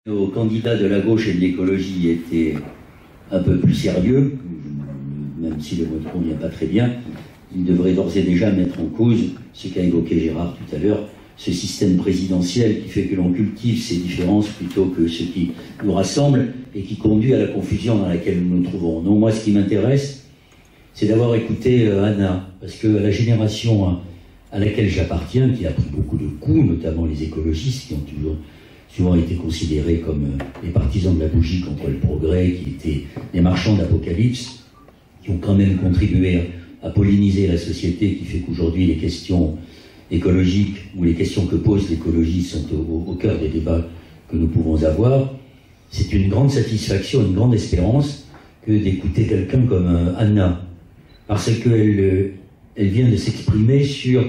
Nos candidats de la gauche et de l'écologie étaient un peu plus sérieux, même si le mot ne convient pas très bien. Ils devraient d'ores et déjà mettre en cause ce qu'a évoqué Gérard tout à l'heure, ce système présidentiel qui fait que l'on cultive ces différences plutôt que ce qui nous rassemble et qui conduit à la confusion dans laquelle nous nous trouvons. Non, moi, ce qui m'intéresse, c'est d'avoir écouté Anna, parce que la génération à laquelle j'appartiens, qui a pris beaucoup de coups, notamment les écologistes, qui ont souvent été considérés comme les partisans de la bougie contre le progrès, qui étaient des marchands d'apocalypse, qui ont quand même contribué à polliniser la société, qui fait qu'aujourd'hui les questions écologiques ou les questions que pose l'écologie sont au cœur des débats que nous pouvons avoir. C'est une grande satisfaction, une grande espérance que d'écouter quelqu'un comme Anna, parce qu'elle vient de s'exprimer sur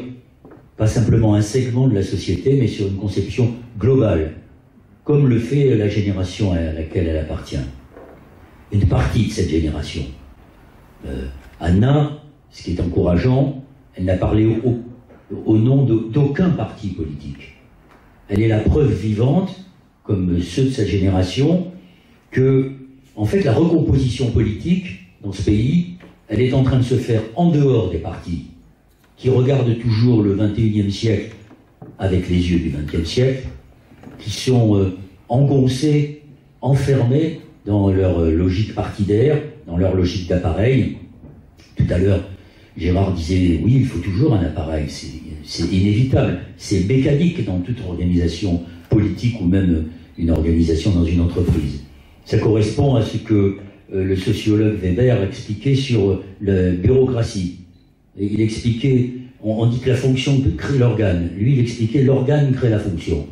pas simplement un segment de la société, mais sur une conception globale, comme le fait la génération à laquelle elle appartient. Une partie de cette génération. Anna, ce qui est encourageant, elle n'a parlé au nom d'aucun parti politique. Elle est la preuve vivante, comme ceux de sa génération, que, en fait, la recomposition politique dans ce pays, elle est en train de se faire en dehors des partis, qui regardent toujours le XXIe siècle avec les yeux du XXe siècle, qui sont engoncés, enfermés dans leur logique partidaire, dans leur logique d'appareil. Tout à l'heure, Gérard disait, oui, il faut toujours un appareil, c'est inévitable, c'est mécanique dans toute organisation politique ou même une organisation dans une entreprise. Ça correspond à ce que le sociologue Weber expliquait sur la bureaucratie. Et il expliquait, on dit que la fonction crée l'organe, lui il expliquait l'organe crée la fonction.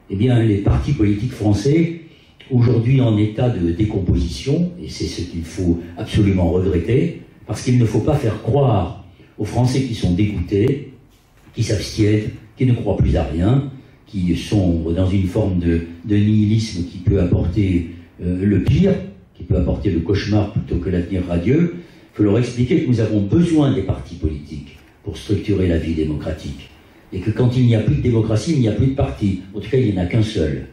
Eh bien, les partis politiques français, aujourd'hui en état de décomposition, et c'est ce qu'il faut absolument regretter, parce qu'il ne faut pas faire croire aux Français qui sont dégoûtés, qui s'abstiennent, qui ne croient plus à rien, qui sont dans une forme de nihilisme qui peut apporter le pire, qui peut apporter le cauchemar plutôt que l'avenir radieux. Il faut leur expliquer que nous avons besoin des partis politiques pour structurer la vie démocratique. Et que quand il n'y a plus de démocratie, il n'y a plus de parti. En tout cas, il n'y en a qu'un seul.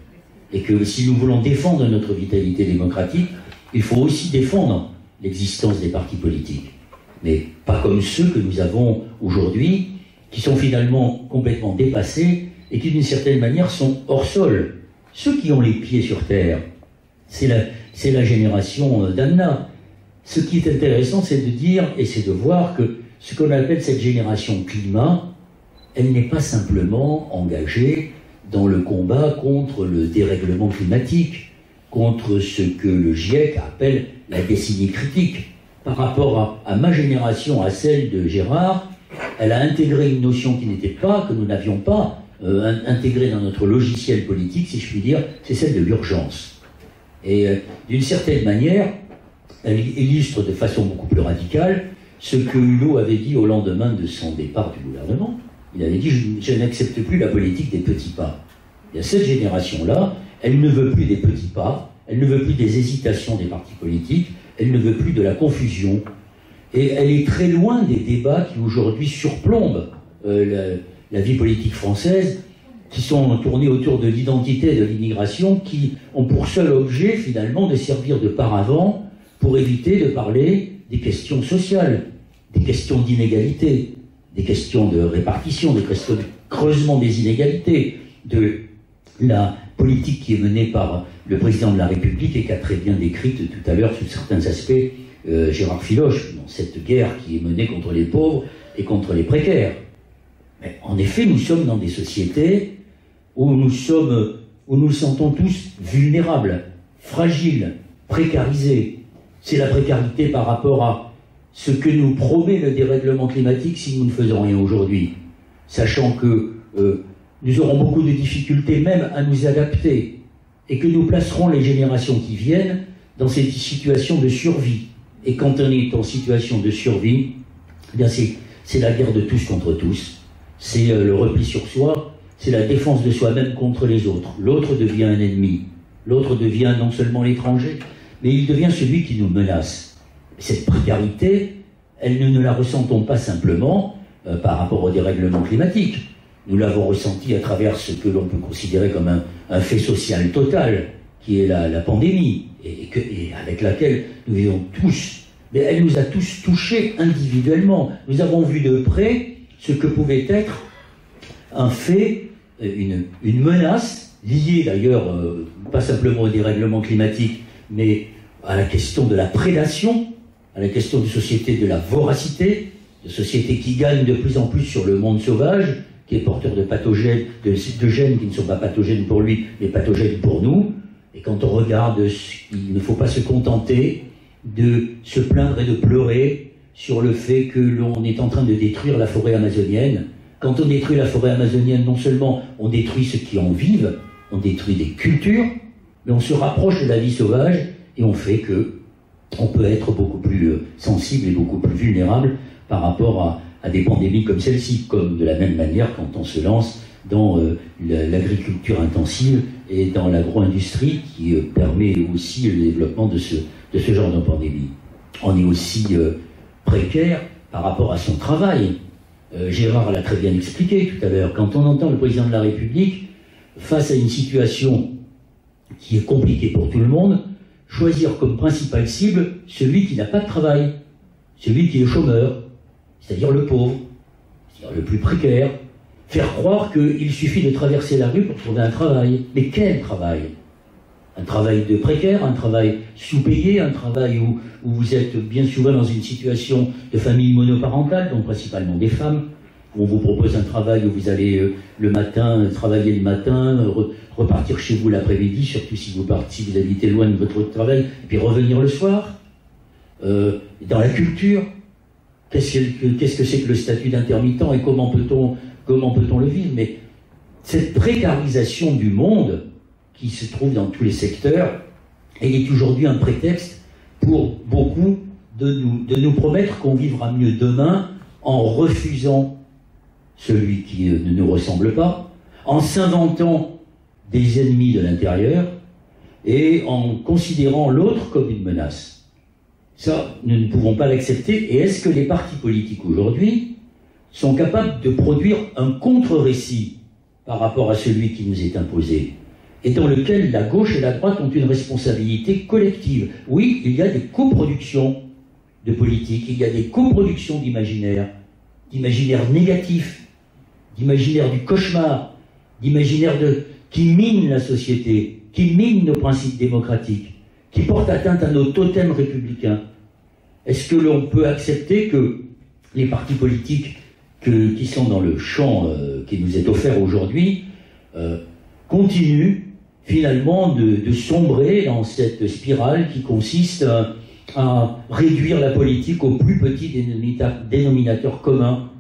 Et que si nous voulons défendre notre vitalité démocratique, il faut aussi défendre l'existence des partis politiques. Mais pas comme ceux que nous avons aujourd'hui, qui sont finalement complètement dépassés et qui d'une certaine manière sont hors sol. Ceux qui ont les pieds sur terre, c'est la génération d'Anna. Ce qui est intéressant, c'est de dire, et c'est de voir que ce qu'on appelle cette génération climat, elle n'est pas simplement engagée dans le combat contre le dérèglement climatique, contre ce que le GIEC appelle la décennie critique. Par rapport à ma génération, à celle de Gérard, elle a intégré une notion qui n'était pas, que nous n'avions pas intégrée dans notre logiciel politique, si je puis dire, c'est celle de l'urgence. Et d'une certaine manière, elle illustre de façon beaucoup plus radicale ce que Hulot avait dit au lendemain de son départ du gouvernement. Il avait dit « Je n'accepte plus la politique des petits pas ». Et cette génération-là, elle ne veut plus des petits pas, elle ne veut plus des hésitations des partis politiques, elle ne veut plus de la confusion. Et elle est très loin des débats qui aujourd'hui surplombent la vie politique française, qui sont tournés autour de l'identité et de l'immigration, qui ont pour seul objet finalement de servir de paravent pour éviter de parler des questions sociales, des questions d'inégalité, des questions de répartition, des questions de creusement des inégalités, de la politique qui est menée par le président de la République et qu'a très bien décrite tout à l'heure sous certains aspects Gérard Filoche, dans cette guerre qui est menée contre les pauvres et contre les précaires. Mais en effet, nous sommes dans des sociétés où nous nous sentons tous vulnérables, fragiles, précarisés. C'est la précarité par rapport à ce que nous promet le dérèglement climatique si nous ne faisons rien aujourd'hui, sachant que nous aurons beaucoup de difficultés même à nous adapter et que nous placerons les générations qui viennent dans cette situation de survie. Et quand on est en situation de survie, eh bien c'est la guerre de tous contre tous, c'est le repli sur soi, c'est la défense de soi-même contre les autres. L'autre devient un ennemi, l'autre devient non seulement l'étranger, mais il devient celui qui nous menace. Cette précarité, nous ne la ressentons pas simplement par rapport au dérèglement climatique. Nous l'avons ressenti à travers ce que l'on peut considérer comme un fait social total, qui est la pandémie, et avec laquelle nous vivons tous, mais elle nous a tous touchés individuellement. Nous avons vu de près ce que pouvait être un fait, une menace, liée d'ailleurs, pas simplement au dérèglement climatique, mais à la question de la prédation, à la question de société de la voracité, de sociétés qui gagnent de plus en plus sur le monde sauvage, qui est porteur de pathogènes, de gènes qui ne sont pas pathogènes pour lui, mais pathogènes pour nous. Et quand on regarde, il ne faut pas se contenter de se plaindre et de pleurer sur le fait que l'on est en train de détruire la forêt amazonienne. Quand on détruit la forêt amazonienne, non seulement on détruit ceux qui en vivent, on détruit des cultures, mais on se rapproche de la vie sauvage et on fait que on peut être beaucoup plus sensible et beaucoup plus vulnérable par rapport à des pandémies comme celle-ci, comme de la même manière quand on se lance dans l'agriculture intensive et dans l'agro-industrie qui permet aussi le développement de ce genre de pandémie. On est aussi précaire par rapport à son travail. Gérard l'a très bien expliqué tout à l'heure. Quand on entend le président de la République, face à une situation qui est compliquée pour tout le monde, choisir comme principale cible celui qui n'a pas de travail, celui qui est chômeur, c'est-à-dire le pauvre, c'est-à-dire le plus précaire, faire croire qu'il suffit de traverser la rue pour trouver un travail. Mais quel travail? Un travail de précaire, un travail sous-payé, un travail où vous êtes bien souvent dans une situation de famille monoparentale, donc principalement des femmes, où on vous propose un travail où vous allez le matin, travailler le matin, repartir chez vous l'après-midi, surtout si vous habitez loin de votre travail, et puis revenir le soir. Dans la culture, qu'est-ce que c'est que le statut d'intermittent et comment peut-on le vivre? Mais cette précarisation du monde qui se trouve dans tous les secteurs, elle est aujourd'hui un prétexte pour beaucoup de nous promettre qu'on vivra mieux demain en refusant celui qui ne nous ressemble pas, en s'inventant des ennemis de l'intérieur et en considérant l'autre comme une menace. Ça, nous ne pouvons pas l'accepter. Et est-ce que les partis politiques aujourd'hui sont capables de produire un contre-récit par rapport à celui qui nous est imposé, et dans lequel la gauche et la droite ont une responsabilité collective? Oui, il y a des coproductions de politique, il y a des coproductions d'imaginaire négatif, d'imaginaire du cauchemar, d'imaginaire qui mine la société, qui mine nos principes démocratiques, qui porte atteinte à nos totems républicains. Est-ce que l'on peut accepter que les partis politiques qui sont dans le champ qui nous est offert aujourd'hui continuent finalement de sombrer dans cette spirale qui consiste à réduire la politique au plus petit dénominateur commun?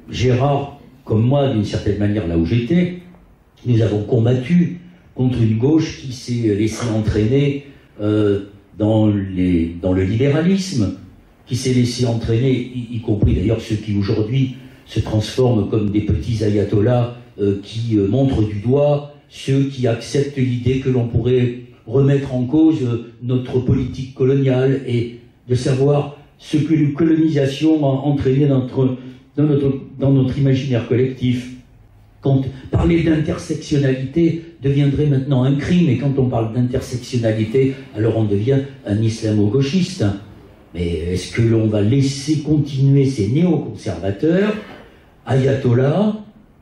Gérard, comme moi, d'une certaine manière, là où j'étais, nous avons combattu contre une gauche qui s'est laissée entraîner dans le libéralisme, qui s'est laissé entraîner, y compris d'ailleurs ceux qui aujourd'hui se transforment comme des petits ayatollahs qui montrent du doigt ceux qui acceptent l'idée que l'on pourrait remettre en cause notre politique coloniale et de savoir ce que la colonisation a entraîné dans notre imaginaire collectif. Quand parler d'intersectionnalité deviendrait maintenant un crime, et quand on parle d'intersectionnalité, alors on devient un islamo-gauchiste. Mais est-ce que l'on va laisser continuer ces néoconservateurs, ayatollahs,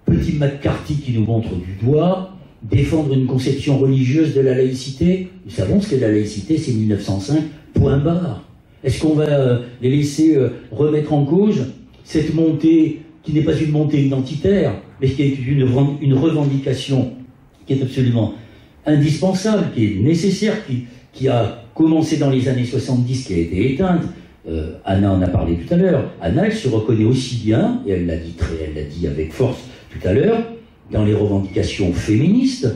petit McCarthy qui nous montre du doigt, défendre une conception religieuse de la laïcité? Nous savons ce qu'est la laïcité, c'est 1905, point barre. Est-ce qu'on va les laisser remettre en cause cette montée qui n'est pas une montée identitaire, mais qui est une revendication qui est absolument indispensable, qui est nécessaire, qui a commencé dans les années 70, qui a été éteinte? Anna en a parlé tout à l'heure. Anna, elle se reconnaît aussi bien, et elle l'a dit avec force tout à l'heure, dans les revendications féministes,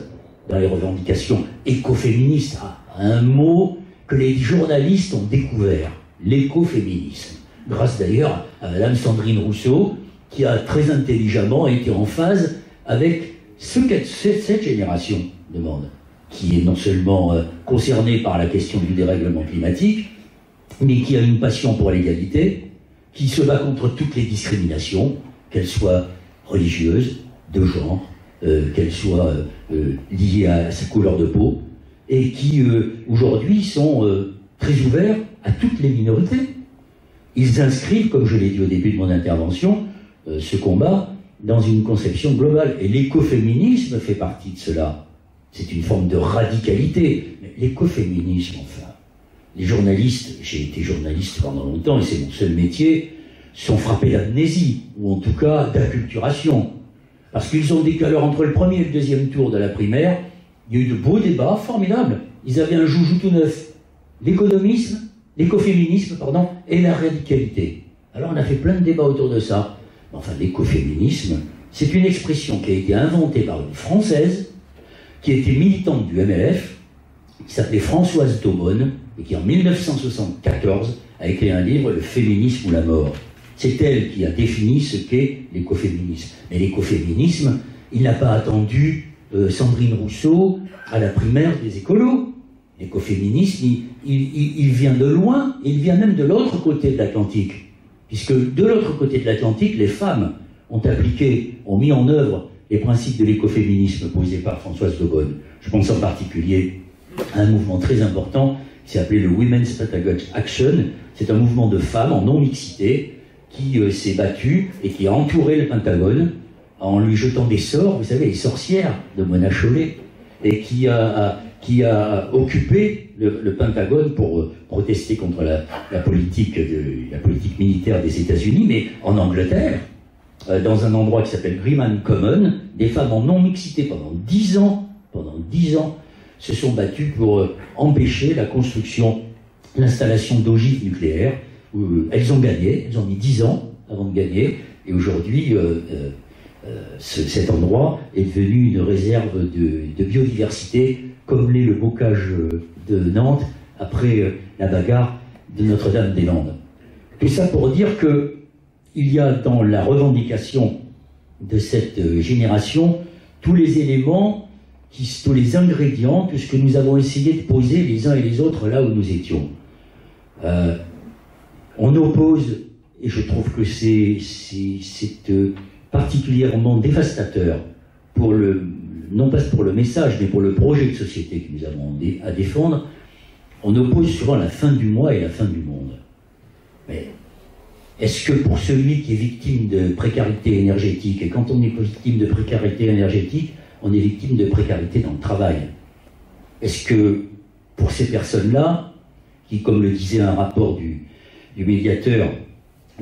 dans les revendications écoféministes, un mot que les journalistes ont découvert, l'écoféminisme, grâce d'ailleurs à Madame Sandrine Rousseau, qui a très intelligemment été en phase avec ce que cette génération demande, qui est non seulement concernée par la question du dérèglement climatique, mais qui a une passion pour l'égalité, qui se bat contre toutes les discriminations, qu'elles soient religieuses, de genre, qu'elles soient liées à sa couleur de peau, et qui aujourd'hui sont très ouverts à toutes les minorités. Ils inscrivent, comme je l'ai dit au début de mon intervention, ce combat dans une conception globale. Et l'écoféminisme fait partie de cela. C'est une forme de radicalité. Mais l'écoféminisme, enfin, les journalistes, j'ai été journaliste pendant longtemps et c'est mon seul métier, sont frappés d'amnésie, ou en tout cas d'acculturation. Parce qu'ils ont décalé entre le premier et le deuxième tour de la primaire, il y a eu de beaux débats formidables. Ils avaient un joujou tout neuf. L'écoféminisme, et la radicalité. Alors on a fait plein de débats autour de ça. Enfin, l'écoféminisme, c'est une expression qui a été inventée par une Française, qui était militante du MLF, qui s'appelait Françoise Daubonne, et qui en 1974 a écrit un livre, Le féminisme ou la mort. C'est elle qui a défini ce qu'est l'écoféminisme. Mais l'écoféminisme, il n'a pas attendu Sandrine Rousseau à la primaire des écolos. L'écoféminisme, il vient de loin, il vient même de l'autre côté de l'Atlantique. Puisque de l'autre côté de l'Atlantique, les femmes ont mis en œuvre les principes de l'écoféminisme posés par Françoise Daubonne. Je pense en particulier à un mouvement très important qui s'est appelé le Women's Pentagon Action. C'est un mouvement de femmes en non-mixité qui s'est battu et qui a entouré le Pentagone en lui jetant des sorts, vous savez, les sorcières de Mona Chollet, et qui a occupé le Pentagone pour protester contre la politique militaire des États-Unis, mais en Angleterre, dans un endroit qui s'appelle Greenham Common, des femmes en non-mixité pendant 10 ans, se sont battues pour empêcher la construction, l'installation d'ogives nucléaires. Elles ont gagné, elles ont mis 10 ans avant de gagner, et aujourd'hui, cet endroit est devenu une réserve de biodiversité, comme l'est le bocage de Nantes, après la bagarre de Notre-Dame-des-Landes. Tout ça pour dire qu'il y a dans la revendication de cette génération tous les éléments, tous les ingrédients, tout ce que nous avons essayé de poser les uns et les autres là où nous étions. On oppose, et je trouve que c'est particulièrement dévastateur, non pas pour le message, mais pour le projet de société que nous avons à défendre, on oppose souvent la fin du mois et la fin du monde. Mais est-ce que pour celui qui est victime de précarité énergétique, et quand on est victime de précarité énergétique, on est victime de précarité dans le travail, est-ce que pour ces personnes-là, qui, comme le disait un rapport du médiateur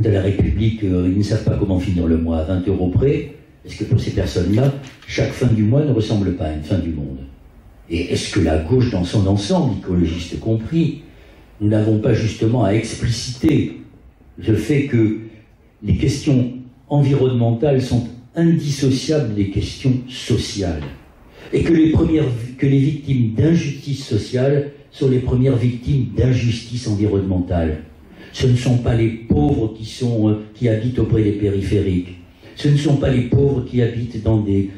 de la République, ils ne savent pas comment finir le mois à 20 € près, est-ce que pour ces personnes-là, chaque fin du mois ne ressemble pas à une fin du monde? Et est-ce que la gauche dans son ensemble, écologiste compris, nous n'avons pas justement à expliciter le fait que les questions environnementales sont indissociables des questions sociales, et que les victimes d'injustice sociale sont les premières victimes d'injustice environnementale? Ce ne sont pas les pauvres qui habitent auprès des périphériques. Ce ne sont pas les pauvres qui habitent dans des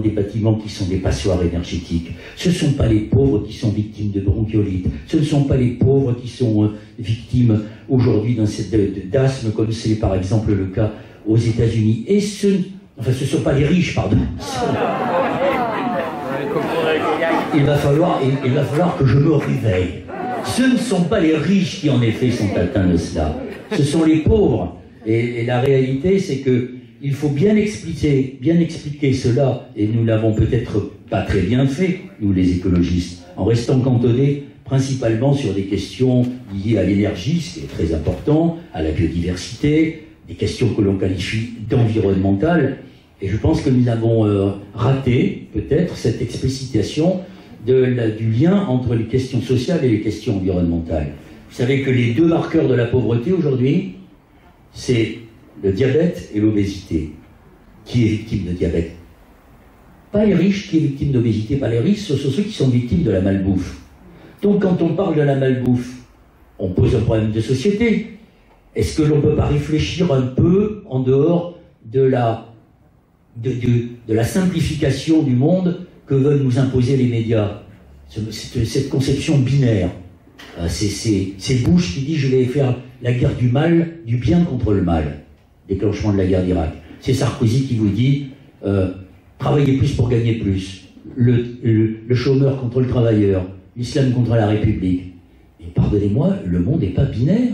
bâtiments qui sont des passoires énergétiques. Ce ne sont pas les pauvres qui sont victimes de bronchiolite. Ce ne sont pas les pauvres qui sont victimes aujourd'hui d'asthme, comme c'est par exemple le cas aux États-Unis. Et ce ne sont pas les riches, pardon. Il va falloir que je me réveille. Ce ne sont pas les riches qui, en effet, sont atteints de cela. Ce sont les pauvres. Et la réalité, c'est qu'il faut bien expliquer cela, et nous l'avons peut-être pas très bien fait, nous les écologistes, en restant cantonnés principalement sur des questions liées à l'énergie, ce qui est très important, à la biodiversité, des questions que l'on qualifie d'environnementales. Et je pense que nous avons raté, peut-être, cette explicitation du lien entre les questions sociales et les questions environnementales. Vous savez que les deux marqueurs de la pauvreté aujourd'hui, c'est le diabète et l'obésité. Qui est victime de diabète? Pas les riches. Qui est victime d'obésité? Pas les riches, ce sont ceux qui sont victimes de la malbouffe. Donc quand on parle de la malbouffe, on pose un problème de société. Est-ce que l'on ne peut pas réfléchir un peu en dehors de la simplification du monde que veulent nous imposer les médias? Cette conception binaire. C'est Bush qui dit « je vais faire la guerre du bien contre le mal », déclenchement de la guerre d'Irak. C'est Sarkozy qui vous dit « travaillez plus pour gagner plus ». le chômeur contre le travailleur, l'islam contre la République. Et pardonnez-moi, le monde n'est pas binaire.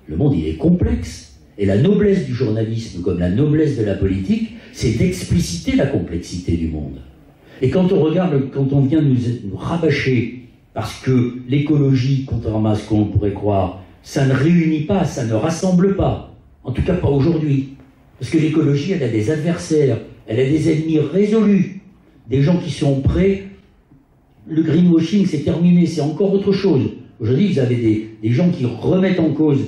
Le monde, il est complexe. Et la noblesse du journalisme, comme la noblesse de la politique, c'est d'expliciter la complexité du monde. Et quand on regarde, quand on vient nous rabâcher, parce que l'écologie, contrairement à ce qu'on pourrait croire, ça ne réunit pas, ça ne rassemble pas. En tout cas, pas aujourd'hui. Parce que l'écologie, elle a des adversaires, elle a des ennemis résolus, des gens qui sont prêts. Le greenwashing, c'est terminé, c'est encore autre chose. Aujourd'hui, vous avez des gens qui remettent en cause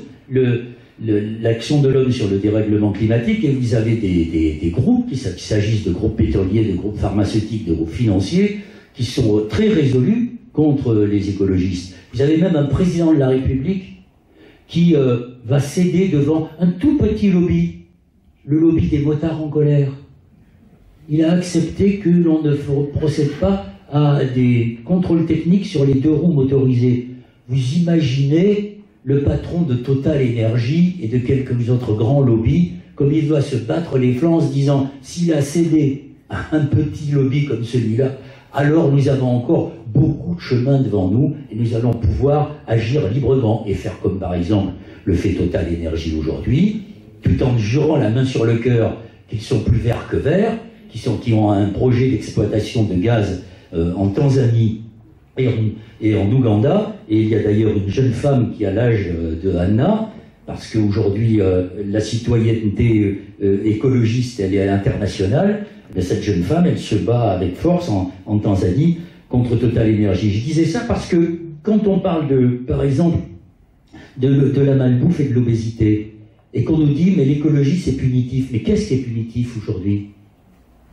l'action de l'homme sur le dérèglement climatique, et vous avez des groupes, qu'il s'agisse de groupes pétroliers, de groupes pharmaceutiques, de groupes financiers, qui sont très résolus contre les écologistes. Vous avez même un président de la République qui va céder devant un tout petit lobby, le lobby des motards en colère. Il a accepté que l'on ne procède pas à des contrôles techniques sur les 2 roues motorisées. Vous imaginez le patron de Total Énergie et de quelques autres grands lobbies, comme il doit se battre les flancs en se disant, s'il a cédé à un petit lobby comme celui-là, alors nous avons encore beaucoup de chemin devant nous et nous allons pouvoir agir librement et faire comme par exemple le fait Total Énergie aujourd'hui, tout en jurant la main sur le cœur qu'ils sont plus verts que verts, qui ont un projet d'exploitation de gaz en Tanzanie et en Ouganda. Et il y a d'ailleurs une jeune femme qui a l'âge de Anna, parce qu'aujourd'hui la citoyenneté écologiste, elle est à l'international. Cette jeune femme, elle se bat avec force en Tanzanie contre Total Énergie. Je disais ça parce que quand on parle par exemple, de la malbouffe et de l'obésité, et qu'on nous dit, mais l'écologie c'est punitif. Mais qu'est-ce qui est punitif aujourd'hui?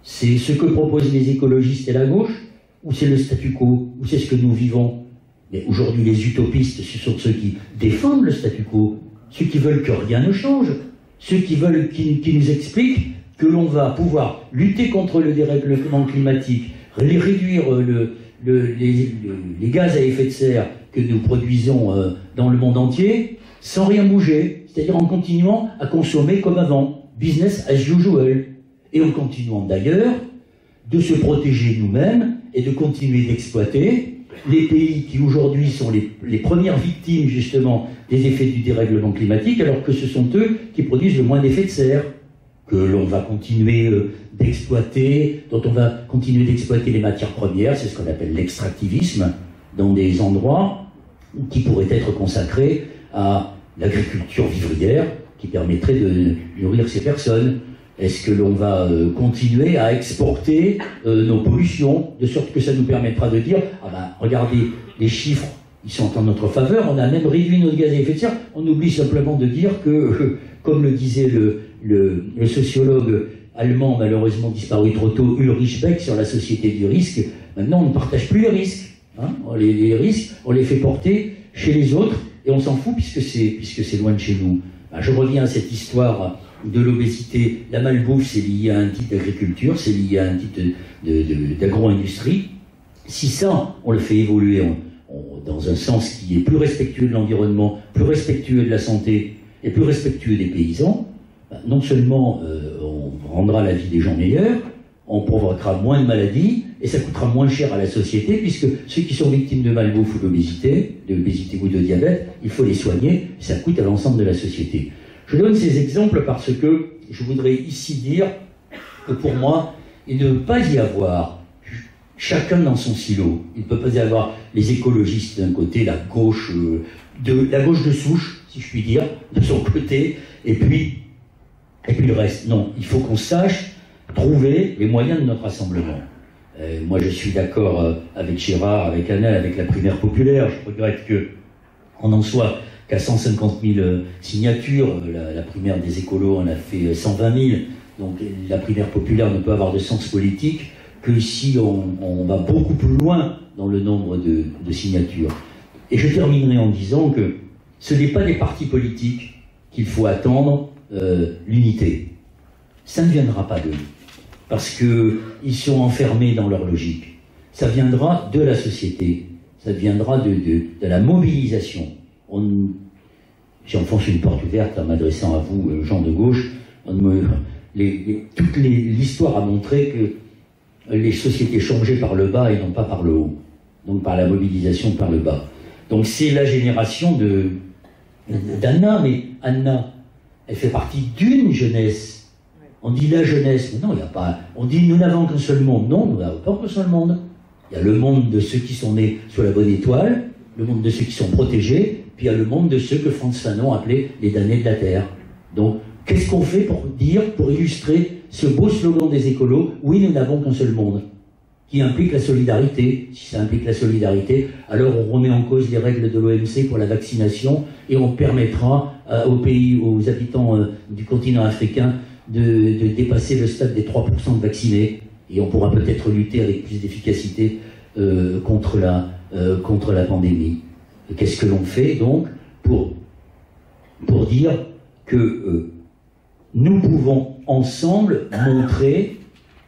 C'est ce que proposent les écologistes et la gauche, ou c'est le statu quo, ou c'est ce que nous vivons? Mais aujourd'hui, les utopistes, ce sont ceux qui défendent le statu quo, ceux qui veulent que rien ne change, ceux qui veulent, qui nous expliquent que l'on va pouvoir lutter contre le dérèglement climatique, réduire les gaz à effet de serre que nous produisons dans le monde entier, sans rien bouger, c'est-à-dire en continuant à consommer comme avant, business as usual, et en continuant d'ailleurs de se protéger nous-mêmes et de continuer d'exploiter les pays qui aujourd'hui sont les premières victimes justement des effets du dérèglement climatique, alors que ce sont eux qui produisent le moins d'effets de serre, que l'on va continuer d'exploiter, dont on va continuer d'exploiter les matières premières, c'est ce qu'on appelle l'extractivisme, dans des endroits qui pourraient être consacrés à l'agriculture vivrière, qui permettrait de nourrir ces personnes. Est-ce que l'on va continuer à exporter nos pollutions, de sorte que ça nous permettra de dire, ah ben, regardez, les chiffres, ils sont en notre faveur, on a même réduit notre gaz à effet de serre, on oublie simplement de dire que, comme le disait le sociologue allemand, malheureusement disparu trop tôt, Ulrich Beck, sur la société du risque, maintenant on ne partage plus les risques. Hein, les risques, on les fait porter chez les autres, et on s'en fout puisque c'est loin de chez nous. Ben, je reviens à cette histoire de l'obésité. La malbouffe, c'est lié à un type d'agriculture, c'est lié à un type d'agro-industrie. Si ça, on le fait évoluer dans un sens qui est plus respectueux de l'environnement, plus respectueux de la santé et plus respectueux des paysans, ben, non seulement on rendra la vie des gens meilleure, on provoquera moins de maladies et ça coûtera moins cher à la société, puisque ceux qui sont victimes de malbouffe ou d'obésité ou de diabète, il faut les soigner, ça coûte à l'ensemble de la société. Je donne ces exemples parce que je voudrais ici dire que pour moi, il ne peut pas y avoir chacun dans son silo. Il ne peut pas y avoir les écologistes d'un côté, la gauche de souche, si je puis dire, de son côté, et puis le reste. Non, il faut qu'on sache trouver les moyens de notre rassemblement. Moi, je suis d'accord avec Gérard, avec Anna, avec la primaire populaire. Je regrette qu'on en soit qu'à 150 000 signatures. La primaire des écolos en a fait 120 000. Donc la primaire populaire ne peut avoir de sens politique que si on va beaucoup plus loin dans le nombre de signatures. Et je terminerai en disant que ce n'est pas des partis politiques qu'il faut attendre l'unité. Ça ne viendra pas d'eux, parce qu'ils sont enfermés dans leur logique. Ça viendra de la société, ça viendra de la mobilisation. J'enfonce une porte ouverte en m'adressant à vous, gens de gauche. L'histoire a montré que les sociétés changées par le bas et non pas par le haut, donc par la mobilisation par le bas. Donc c'est la génération d'Anna, mais Anna, elle fait partie d'une jeunesse. On dit la jeunesse, mais non, il n'y a pas. On dit nous n'avons qu'un seul monde. Non, nous n'avons pas qu'un seul monde. Il y a le monde de ceux qui sont nés sous la bonne étoile, le monde de ceux qui sont protégés, puis il y a le monde de ceux que Frantz Fanon appelait les damnés de la Terre. Donc, qu'est-ce qu'on fait pour illustrer ce beau slogan des écolos? Oui, nous n'avons qu'un seul monde, qui implique la solidarité. Si ça implique la solidarité, alors on remet en cause les règles de l'OMC pour la vaccination et on permettra aux pays, aux habitants du continent africain de dépasser le stade des 3% de vaccinés. Et on pourra peut-être lutter avec plus d'efficacité contre la pandémie. Qu'est-ce que l'on fait donc pour dire que nous pouvons ensemble montrer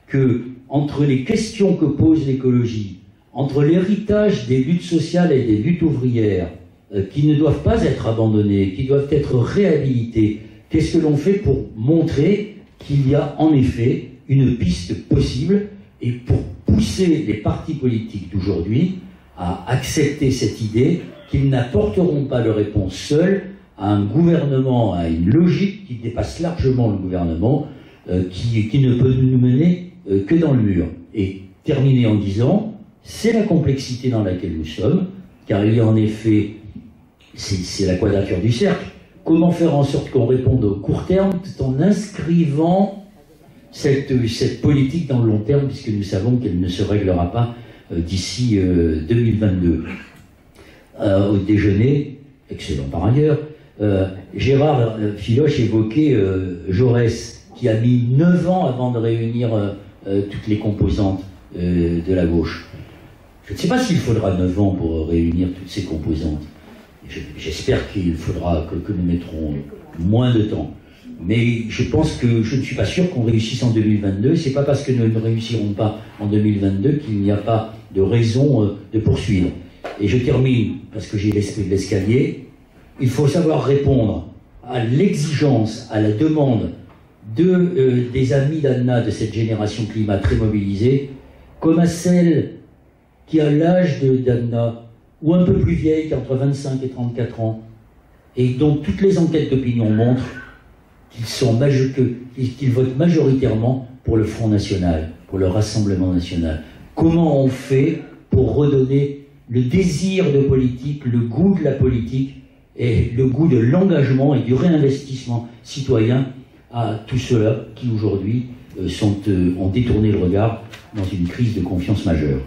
que entre les questions que pose l'écologie, entre l'héritage des luttes sociales et des luttes ouvrières, qui ne doivent pas être abandonnées, qui doivent être réhabilitées, qu'est-ce que l'on fait pour montrer qu'il y a en effet une piste possible et pour pousser les partis politiques d'aujourd'hui à accepter cette idée qu'ils n'apporteront pas de réponse seuls à un gouvernement, à une logique qui dépasse largement le gouvernement, qui ne peut nous mener que dans le mur. Et terminer en disant, c'est la complexité dans laquelle nous sommes, car il y a en effet, c'est la quadrature du cercle, comment faire en sorte qu'on réponde au court terme tout en inscrivant cette politique dans le long terme, puisque nous savons qu'elle ne se réglera pas d'ici 2022. Au déjeuner, excellent par ailleurs, Gérard Filoche évoquait Jaurès, qui a mis 9 ans avant de réunir toutes les composantes de la gauche. Je ne sais pas s'il faudra 9 ans pour réunir toutes ces composantes. J'espère qu'il faudra que nous mettrons moins de temps. Mais je pense que je ne suis pas sûr qu'on réussisse en 2022. C'est pas parce que nous ne réussirons pas en 2022 qu'il n'y a pas de raison de poursuivre. Et je termine, parce que j'ai l'esprit de l'escalier, il faut savoir répondre à l'exigence, à la demande des amis d'Anna, de cette génération climat très mobilisée, comme à celle qui a l'âge d'Anna, ou un peu plus vieille, qui a entre 25 et 34 ans, et dont toutes les enquêtes d'opinion montrent qu'ils votent majoritairement pour le Front National, pour le Rassemblement National. Comment on fait pour redonner le désir de politique, le goût de la politique et le goût de l'engagement et du réinvestissement citoyen à tous ceux-là qui aujourd'hui ont détourné le regard dans une crise de confiance majeure.